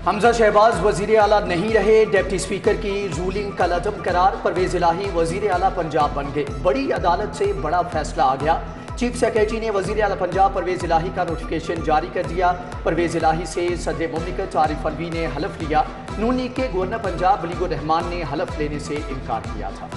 हमजा शहबाज वजीर आला नहीं रहे। डिप्टी स्पीकर की रूलिंग का लदम करार। परवेज इलाही वजीर आला पंजाब बन गए। बड़ी अदालत से बड़ा फैसला आ गया। चीफ सेक्रेटरी ने वजीर आला पंजाब परवेज इलाही का नोटिफिकेशन जारी कर दिया। परवेज इलाही से सदर मुमलिकत आरिफ अलवी ने हलफ लिया। नून लीग के गवर्नर पंजाब वलीगुर रहमान ने हलफ लेने से इनकार किया था।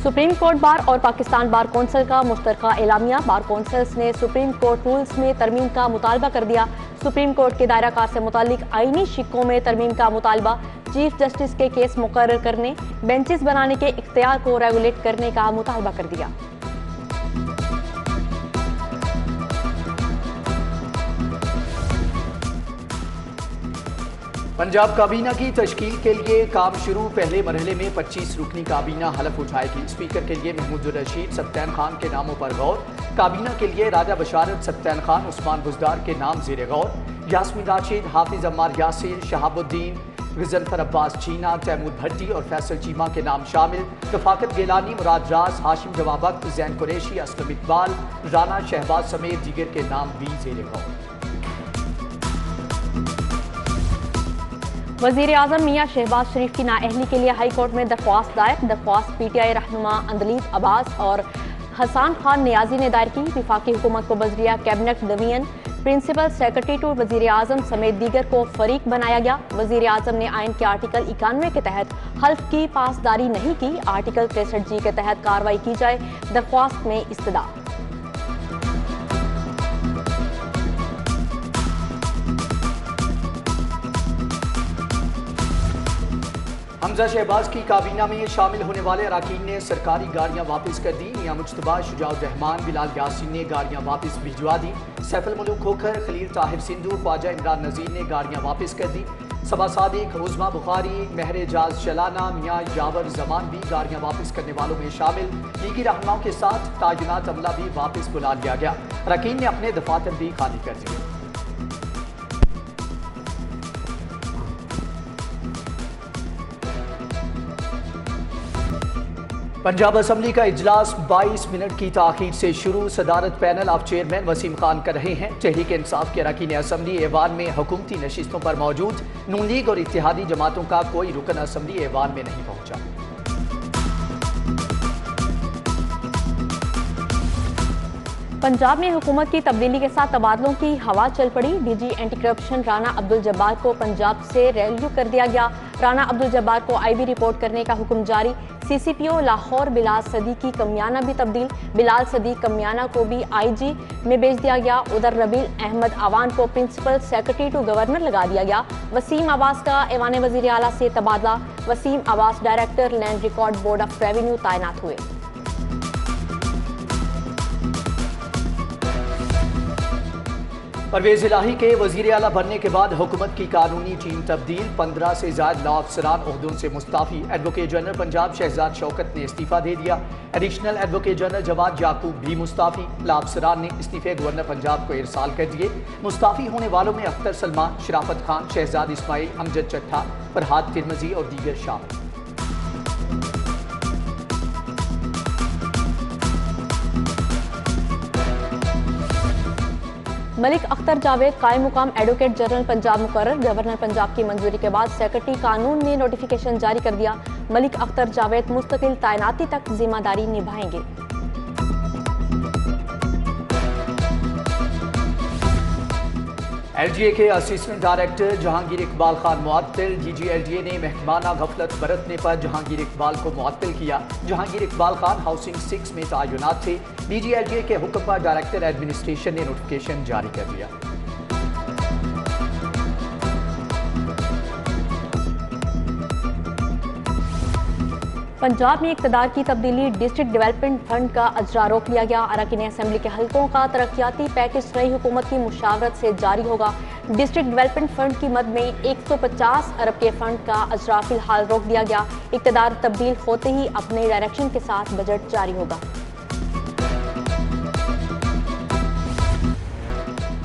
सुप्रीम कोर्ट बार और पाकिस्तान बार कौंसिल का मुश्तरका एलामिया। बार कौंसिल्स ने सुप्रीम कोर्ट रूल्स में तरमीम का मुतालबा कर दिया। सुप्रीम कोर्ट के दायरा कार से मुतालिक आईनी शिक्कों में तरमीम का मुतालबा। चीफ जस्टिस के केस मुकर्रर करने, बेंचेस बनाने के इख्तियार को रेगुलेट करने का मुतालबा कर दिया। पंजाब काबीना की तश्कील के लिए काम शुरू। पहले मरहले में 25 रुकनी काबीना हलफ उठाएगी। स्पीकर के लिए महमूद रशीद, सत्तैन खान के नामों पर गौर। काबीना के लिए राजा बशारत, सत्तैन खान, उस्मान बुजदार के नाम जेर गौर। यास्मीन राशिद, हाफिज अम्मार यासिर, शहाबुद्दीन, गजनफर अब्बास चीना, तैमूर भट्टी और फैसल चीमा के नाम शामिल। रफाकत गिलानी, मुराद राज, हाशिम जवाबख्त, जैन कुरैशी, असलम इकबाल, राना शहबाज समेत दीगर के नाम भी जेर गौर। वजीर आजम मियाँ शहबाज शरीफ की नाअहली के लिए हाई कोर्ट में दरख्वास्त दायर। दरख्वास्त पीटीआई रहनुमा अंदलीब अब्बास और हसान खान नियाजी ने दायर की। विफाकी हुकूमत को बजरिया cabinet division, principal secretary to वजीर आजम समेत दीगर को फरीक बनाया गया। वजीर आजम ने आइन के आर्टिकल 91 के तहत हल्फ की पासदारी नहीं की। आर्टिकल 63G के तहत कार्रवाई की जाए। दरख्वास्त में इस्तदा। हमजा शहबाज की काबीना में शामिल होने वाले अराकीन ने सरकारी गाड़ियां वापस कर दी। मियां मुज्तबा, शुजाउर रहमान, बिलाल यासीन ने गाड़ियां वापस भिजवा दी। सैफुल मलूक खोखर, खलील ताहिर सिंधु, ख्वाजा इमरान नजीर ने गाड़ियां वापस कर दी। सबा सादिक, उज़मा बुखारी, महर एजाज चलाना, मियां यावर जमान भी गाड़ियां वापस करने वालों में शामिल। लीगी रहनुमाओं के साथ तायुनात अमला भी वापस बुला लिया गया। अराकीन ने अपने दफातर भी खाली कर दिए। पंजाब असम्बली का इजलास 22 मिनट की ताखीर से शुरू। सदारत panel of chairman Waseem Khan कर रहे हैं। तहरीक इंसाफ के अरकान असम्बली ऐवान में हुकूमती नशिस्तों पर मौजूद। नून लीग और इत्तेहादी जमातों का कोई रुकन असम्बली ऐवान में नहीं पहुंचा। पंजाब में हुकूमत की तब्दीली के साथ तबादलों की हवा चल पड़ी। DG anti corruption Rana Abdul Jabbar को पंजाब से रेल्यू कर दिया गया। राना अब्दुल जब्बार को आईबी रिपोर्ट करने का हुक्म जारी। सीसीपीओ लाहौर बिलाल सदीक की कमियाना भी तब्दील। बिलाल सदीक कमियाना को भी आईजी में भेज दिया गया। उधर रबील अहमद आवान को प्रिंसिपल सेक्रेटरी टू गवर्नर लगा दिया गया। वसीम अब्बास का ऐवान वजीर आला से तबादला। Waseem Abbas director land record board of revenue तैनात हुए। परवेज इलाही के वजीर आला बनने के बाद हुकूमत की कानूनी टीम तब्दील। 15 से ज्यादा लॉ अफसरान ओहदों से मुस्ताफी। एडवोकेट जनरल पंजाब शहजाद शौकत ने इस्तीफा दे दिया। एडिशनल एडवोकेट जनरल जवाद याकूब भी मुस्ताफी। लॉ अफसरान ने इस्तीफे गवर्नर पंजाब को इरसाल कर दिए। मुस्ताफी होने वालों में अख्तर सलमान, शराफत खान, शहजाद इस्माइल, अमजद चट्ठा, फरहाद तिरमजी और दीगर शामिल। मलिक अख्तर जावेद कायम मुकाम एडवोकेट जनरल पंजाब मुकर्रर। गवर्नर पंजाब की मंजूरी के बाद सेक्रेटरी कानून ने नोटिफिकेशन जारी कर दिया। मलिक अख्तर जावेद मुस्तकिल तैनाती तक जिम्मेदारी निभाएंगे। एलजीए के असिस्टेंट डायरेक्टर जहांगीर इकबाल खान मुअत्तल। डीजीएलजीए ने महकमाना गफलत बरतने पर जहांगीर इकबाल को मुअत्तल किया। जहांगीर इकबाल खान हाउसिंग 6 में तैनात थे। डीजीएलजीए के हुक्म पर डायरेक्टर एडमिनिस्ट्रेशन ने नोटिफिकेशन जारी कर दिया। पंजाब में इक़्तिदार की तब्दीली। डिस्ट्रिक्ट डेवलपमेंट फंड का अजरा रोक लिया गया। अरकान असम्बली के हल्कों का तरक्याती पैकेज नई हुकूमत की मुशावरत से जारी होगा। डिस्ट्रिक्ट डेवलपमेंट फंड की मद में 150 अरब के फंड का अजरा फिलहाल रोक दिया गया। इक़्तिदार तब्दील होते ही अपने डायरेक्शन के साथ बजट जारी होगा।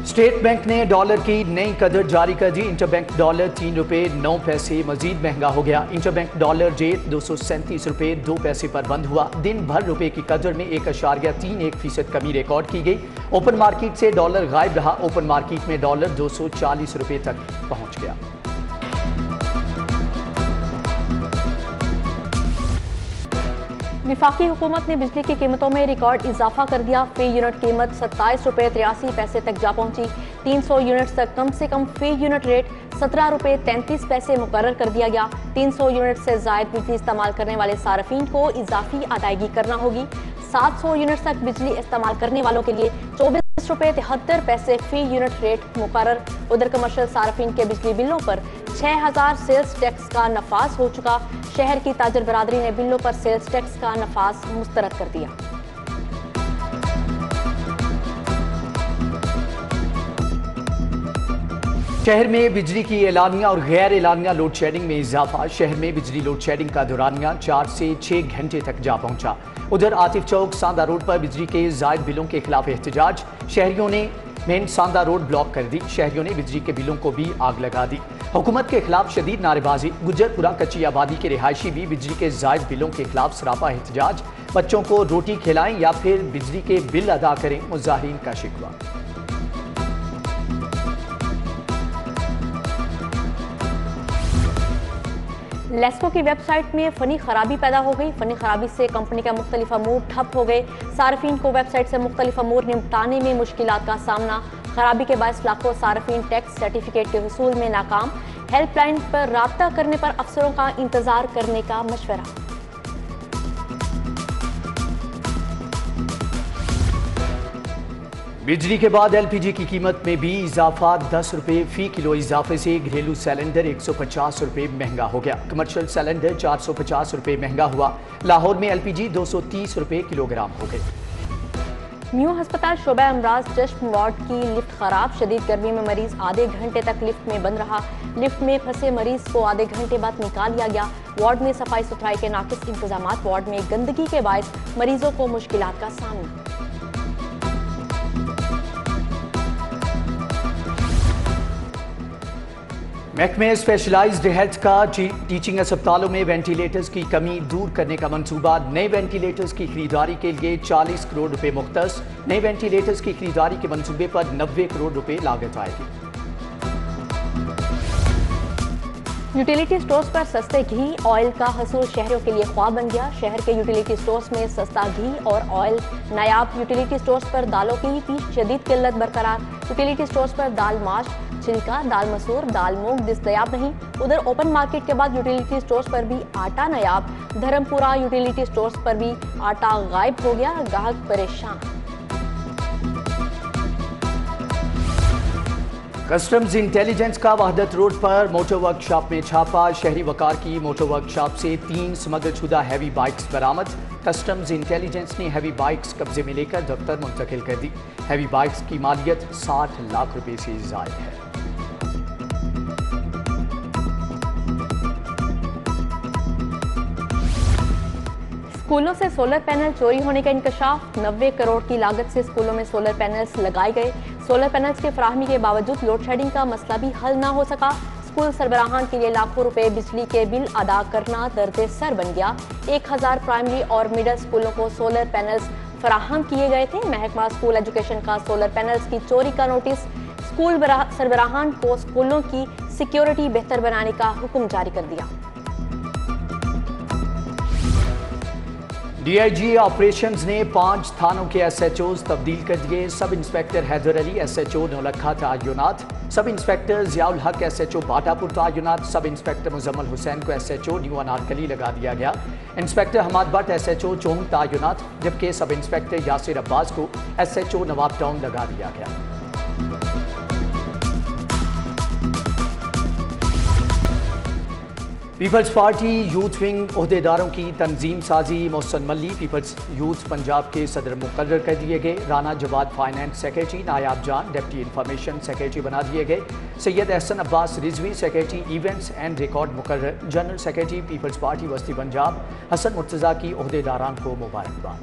स्टेट बैंक ने डॉलर की नई कदर जारी कर दी। इंटरबैंक डॉलर ₹3.09 मजीद महंगा हो गया। इंटरबैंक डॉलर रेट ₹237.2 पर बंद हुआ। दिन भर रुपए की कदर में 1.31% कमी रिकॉर्ड की गई। ओपन मार्केट से डॉलर गायब रहा। ओपन मार्केट में डॉलर ₹240 तक पहुंच गया। विफाकी हुकूमत ने बिजली की कीमतों में रिकॉर्ड इजाफा कर दिया। फी यूनिट कीमत ₹27.83 तक जा पहुंची। 300 यूनिट तक कम से कम फी यूनिट रेट ₹17.33 मुकर्रर कर दिया गया। 300 यूनिट से जायद बिजली इस्तेमाल करने वाले सार्फिन को इजाफी अदायगी करना होगी। 700 यूनिट तक बिजली इस्तेमाल करने वालों के लिए ₹24.73 फी यूनिट रेट मुकर्रर। उधर कमर्शियल सार्फिन के बिजली बिलों पर 6000 सेल्स टैक्स का नफाज हो चुका। शहर की ताजर बरादरी ने बिलों पर सेल्स टैक्स का नफाज मुस्तरद कर दिया। शहर में बिजली की एलानिया और गैर एलानिया लोड शेडिंग में इजाफा। शहर में बिजली लोड शेडिंग का दौरानिया 4 से 6 घंटे तक जा पहुंचा। उधर आतिफ चौक सांदा रोड पर बिजली के जायद बिलों के खिलाफ एहतजाज। शहरियों ने मेन सांदा रोड ब्लॉक कर दी। शहरियों ने बिजली के बिलों को भी आग लगा दी। हुकूमत के खिलाफ शदीद नारेबाजी। गुज्जरपुरा कच्ची आबादी के रिहायशी भी बिजली के जायद बिलों के खिलाफ सरापा एहतजाज। बच्चों को रोटी खिलाएं या फिर बिजली के बिल अदा करें, मुजाहिरीन का शिकवा। लेस्को की वेबसाइट में फनी खराबी पैदा हो गई। फनी खराबी से कंपनी का मुख्तलिफ अमूर ठप हो गए। सार्फिन को वेबसाइट से मुख्तलिफ अमूर निपटाने में मुश्किलात का सामना। खराबी के बायस लाखों सार्फिन टैक्स सर्टिफिकेट के हुसूल में नाकाम। हेल्पलाइन पर राब्ता करने पर अफसरों का इंतजार करने का मशवरा। बिजली के बाद LPG की कीमत में भी इजाफा। ₹10 फी किलो इजाफे से घरेलू सिलेंडर ₹150 महंगा हो गया। कमर्शियल सिलेंडर ₹450 महंगा हुआ। लाहौर में LPG ₹230 किलोग्राम हो गए। न्यू अस्पताल शोबा अमराज चश्म वार्ड की लिफ्ट खराब। शदीद गर्मी में मरीज आधे घंटे तक लिफ्ट में बंद रहा। लिफ्ट में फंसे मरीज को आधे घंटे बाद निकाल लिया गया। वार्ड में सफाई सुथराई के नाकिस इंतजामात। वार्ड में गंदगी के बायस मरीजों को मुश्किलात का सामना। महकमे स्पेशलाइज्ड हेल्थ का टीचिंग अस्पतालों में वेंटिलेटर्स की कमी दूर करने का मंसूबा। नए वेंटिलेटर्स की खरीदारी के लिए 40 करोड़ रुपए मुख्तस। नए वेंटिलेटर्स की खरीदारी के मंसूबे पर 90 करोड़ रुपए लागत आएगी। यूटिलिटी स्टोर्स पर सस्ते घी ऑयल का हसूल शहरों के लिए ख्वाब बन गया। शहर के यूटिलिटी स्टोर्स में सस्ता घी और ऑयल नायाब। यूटिलिटी स्टोर्स पर दालों की भी शदीद किल्लत बरकरार। यूटिलिटी स्टोर्स पर दाल माश, छिलका, दाल मसूर, दाल मूंग दस्तयाब नहीं। उधर ओपन मार्केट के बाद यूटिलिटी स्टोर्स पर भी आटा नायाब। धर्मपुरा यूटिलिटी स्टोर्स पर भी आटा गायब हो गया। ग्राहक परेशान। कस्टम्स इंटेलिजेंस का वहदत रोड पर मोटर वर्कशॉप में छापा। शहरी वकार की मोटर वर्कशॉप से 3 स्मगल शुदा हैवी बाइक्स बरामद। कस्टम्स इंटेलिजेंस ने हैवी बाइक्स कब्जे में लेकर दफ्तर मुंतकिल कर दी। हैवी बाइक्स की मालियत 60 लाख रुपए से जायद है। स्कूलों से सोलर पैनल चोरी होने का इंकशाफ। 90 करोड़ की लागत से स्कूलों में सोलर पैनल्स लगाए गए। सोलर पैनल्स के फराहमी के बावजूद लोड शेडिंग का मसला भी हल ना हो सका। स्कूल सरबराहान के लिए लाखों रुपए बिजली के बिल अदा करना दर्द सर बन गया। 1000 प्राइमरी और मिडिल स्कूलों को सोलर पैनल्स फराहम किए गए थे। महकमा स्कूल एजुकेशन का सोलर पैनल्स की चोरी का नोटिस। स्कूल सरबराहान को स्कूलों की सिक्योरिटी बेहतर बनाने का हुक्म जारी कर दिया। DIG ऑपरेशंस ने 5 थानों के SHOs तब्दील कर दिए। Sub inspector Haider Ali SHO Naulakha तआयुनात। Sub inspector Ziaul हक SHO Batapur तआयुनात। Sub inspector Muzammil Hussain को SHO न्यू अनारकली लगा दिया गया। इंस्पेक्टर हमाद भट्ट SHO चोंग तआयुनात, जबकि सब इंस्पेक्टर यासिर अब्बास को SHO नवाब टाउन लगा दिया गया। पीपल्स पार्टी यूथ विंग ओहदेदारों की तंजीम साजी। मोहसन मल्ली पीपल्स यूथ पंजाब के सदर मुकर्रर कर दिए गए। Rana Jawad finance secretary, Nayab Jan deputy information secretary बना दिए गए। Syed Ehsan Abbas Rizvi secretary events and record मुकर्रर। जनरल सेक्रेटरी पीपल्स पार्टी वस्ती पंजाब हसन मुर्तज़ा की ओहदेदारान को मुबारकबाद।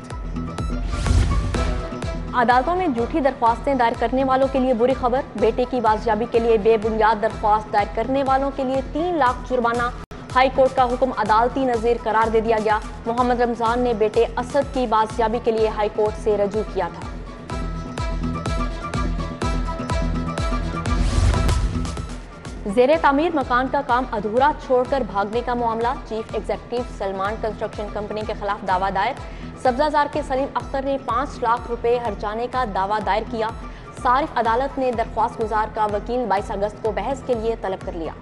अदालतों में झूठी दरख्वास्तें दायर करने वालों के लिए बुरी खबर। बेटे की बाजियाबी के लिए बेबुनियाद दरख्वास्त दायर करने वालों के लिए 3 लाख जुर्माना। हाई कोर्ट का हुक्म अदालती नज़ीर करार दे दिया गया। मोहम्मद रमजान ने बेटे असद की बाजियाबी के लिए हाई कोर्ट से रजू किया था। ज़ेरे तामीर मकान का काम अधूरा छोड़कर भागने का मामला। Chief executive Salman construction company के खिलाफ दावा दायर। सब्जाजार के सलीम अख्तर ने 5 लाख रुपए हर्जाने का दावा दायर किया। सारिफ अदालत ने दरख्वास्त गुजार का वकील 22 अगस्त को बहस के लिए तलब कर लिया।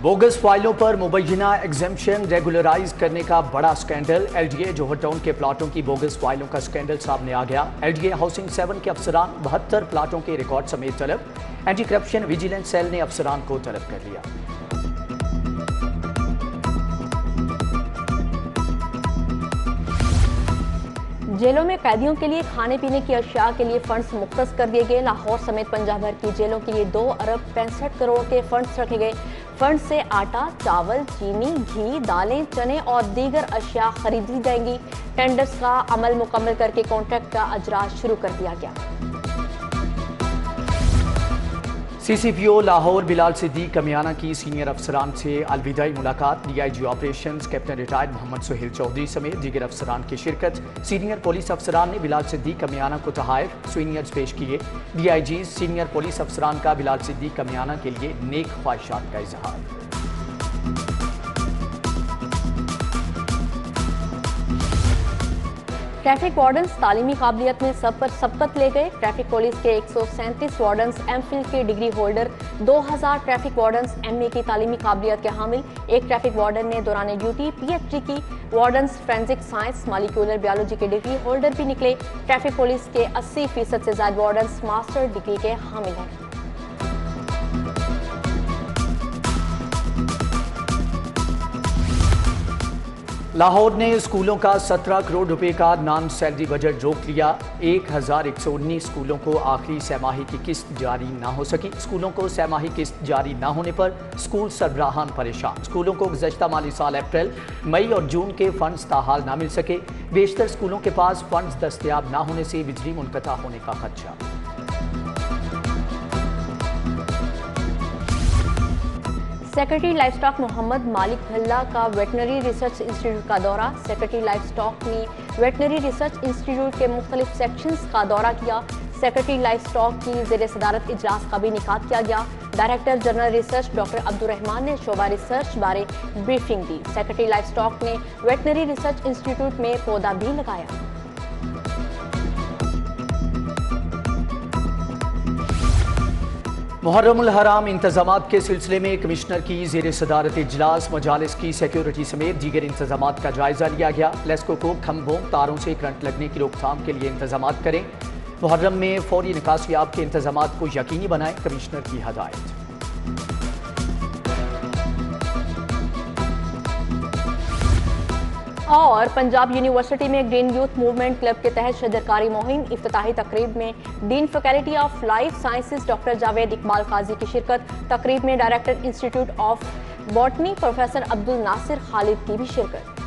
बोगस फाइलों पर मुबैना एग्जेम्पशन रेगुलराइज करने का बड़ा स्कैंडल। एलडीए जोहर टाउन के प्लाटों की बोगस फाइलों का स्कैंडल सामने आ गया। एलडीए हाउसिंग 7 के अफसरान 72 प्लाटों के रिकॉर्ड समेत तलब। एंटी करप्शन विजिलेंस सेल ने अफसरान को तलब कर लिया। जेलों में कैदियों के लिए खाने पीने की अशिया के लिए फंड्स मुख्तस कर दिए गए। लाहौर समेत पंजाब भर की जेलों के लिए 2 अरब 65 करोड़ के फंड्स रखे गए। फंड से आटा, चावल, चीनी, घी, दालें, चने और दीगर अशिया खरीदी जाएंगी। टेंडर्स का अमल मुकम्मल करके कॉन्ट्रैक्ट का अजरा शुरू कर दिया गया। सीसीपीओ लाहौर बिलाल सिद्दीक कमियाना की सीनियर अफसरान से अलविदाई मुलाकात। DIG operations captain retired Mohammad Suhail Chaudhry समेत दीगर अफसरान की शिरकत। सीनियर पुलिस अफसरान ने बिलाल सिद्दीक कमियाना को तहाइफ सीनियर्स पेश किए। डीआईजी सीनियर पुलिस अफसरान का बिलाल सिद्दीक कमियाना के लिए नेक ख्वाहिशात का इजहार। ट्रैफिक वार्डन्स तालीमी काबिलियत में सब पर सबकत ले गए। ट्रैफिक पुलिस के 137 वार्डन्स एमफिल के degree holder, 2000 traffic wardens MA की तालीमी काबिलियत के हामिल। एक ट्रैफिक वार्डन ने दौरान ड्यूटी पीएचडी की। Wardens forensic science, molecular biology के डिग्री होल्डर भी निकले। ट्रैफिक पुलिस के 80% से ज्यादा वार्डन्स मास्टर डिग्री के हामिल हैं। लाहौर ने स्कूलों का 17 करोड़ रुपए का नॉन सैलरी बजट रोक लिया। 1119 स्कूलों को आखिरी सहमाही की किस्त जारी ना हो सकी। स्कूलों को सहमाही किस्त जारी ना होने पर स्कूल सरबराहान परेशान। स्कूलों को गुज़श्ता माली साल अप्रैल, मई और जून के फंड्स ताहाल ना मिल सके। बेशतर स्कूलों के पास फंड्स दस्तयाब ना होने से बिजली मुनक़ता होने का खदशा। सेक्रेटरी लाइफ स्टॉक मोहम्मद मालिक भल्ला का वेटनरी रिसर्च इंस्टीट्यूट का दौरा। सेक्रेटरी लाइफ स्टॉक ने वेटनरी रिसर्च इंस्टीट्यूट के मुख्तलिफ सेक्शंस का दौरा किया। सेक्रेटरी लाइफ स्टॉक की ज़ेरे सदारत इजलास का भी इनेकाद किया गया। Director general research doctor Abdurrahman ने शोबा रिसर्च बारे ब्रीफिंग दी। सेक्रेटरी लाइफ स्टॉक ने वेटनरी रिसर्च इंस्टीट्यूट में पौधा भी लगाया। मुहर्रमुल हराम इंतजामात के सिलसिले में कमिश्नर की ज़ेर सदारत इजलास मजालिस की सिक्योरिटी समेत दीगर इंतजामात का जायजा लिया गया। लेस्को को खंभों तारों से करंट लगने की रोकथाम के लिए इंतजामात करें। मुहर्रम में फौरी निकासियाब के इंतजामात को यकीनी बनाएं, कमिश्नर की हदायत। और पंजाब यूनिवर्सिटी में ग्रीन यूथ मूवमेंट क्लब के तहत शजरकारी मुहिम। इफ्तिताही तकरीब में dean faculty of life sciences doctor Javed Iqbal Qazi की शिरकत। तकरीब में director institute of botany professor Abdul Nasir Khalid की भी शिरकत।